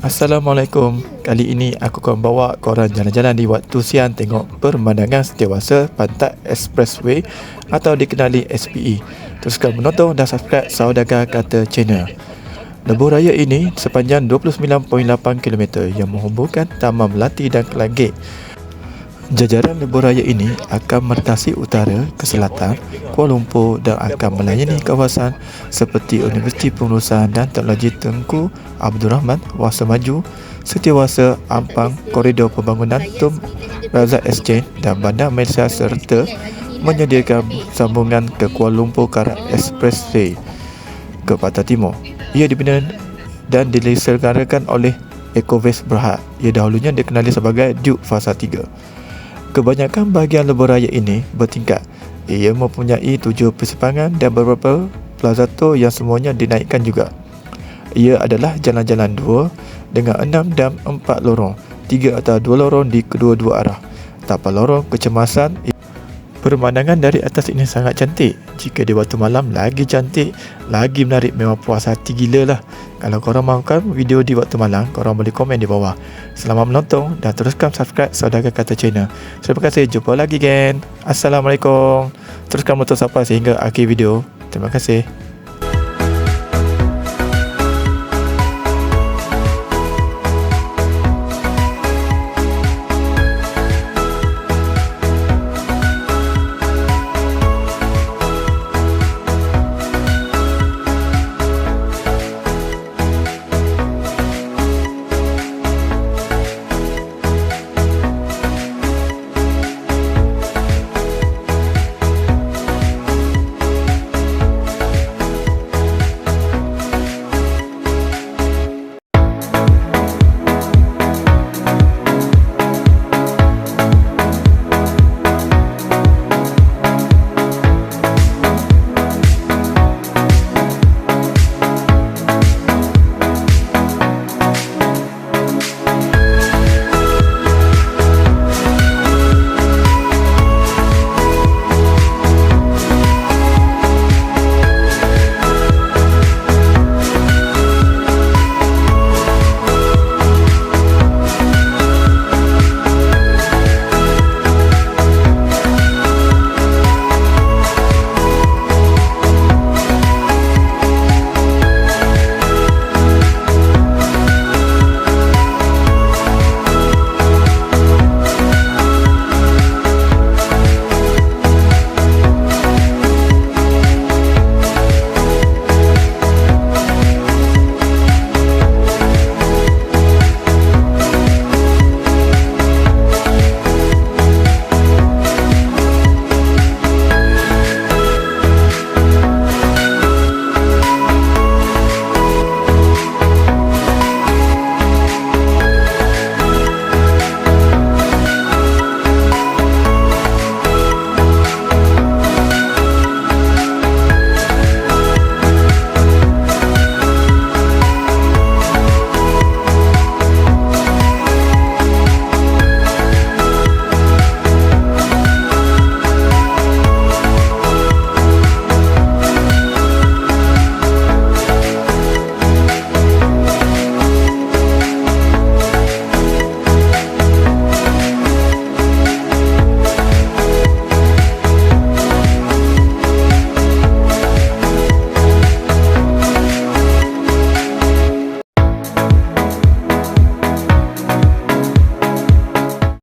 Assalamualaikum. Kali ini aku akan bawa korang jalan-jalan di waktu siang tengok pemandangan setiawasa Pantai Expressway atau dikenali SPE. Teruskan menonton dan subscribe Saudagar Kata Channel. Lebuh raya ini sepanjang 29.8 km yang menghubungkan Taman Melati dan Kelangit. Jajaran lebuh raya ini akan merentasi utara ke selatan Kuala Lumpur dan akan melayani kawasan seperti Universiti Pengurusan dan Teknologi Tengku Abdul Rahman, Wasa Maju, Setiawasa Ampang, Koridor Pembangunan Tun Razak Exchange dan Bandar Malaysia serta menyediakan sambungan ke Kuala Lumpur Karak Expressway ke Pantai Timur. Ia dibina dan diselenggarakan oleh Ecovest Berhad. Ia dahulunya dikenali sebagai Duke Fasa 3. Kebanyakan bahagian lebuh raya ini bertingkat. Ia mempunyai 7 persimpangan dan beberapa plaza tour yang semuanya dinaikkan juga. Ia adalah jalan-jalan 2 dengan 6 dan 4 lorong, 3 atau 2 lorong di kedua-dua arah. Tanpa lorong kecemasan. Pemandangan dari atas ini sangat cantik. Jika di waktu malam lagi cantik, lagi menarik, memang puas hati gila lah. Kalau korang mahukan video di waktu malam, korang boleh komen di bawah. Selamat menonton dan teruskan subscribe Saudagar Kata Channel. Terima kasih, jumpa lagi, geng. Assalamualaikum. Teruskan menonton sampai sehingga akhir video. Terima kasih.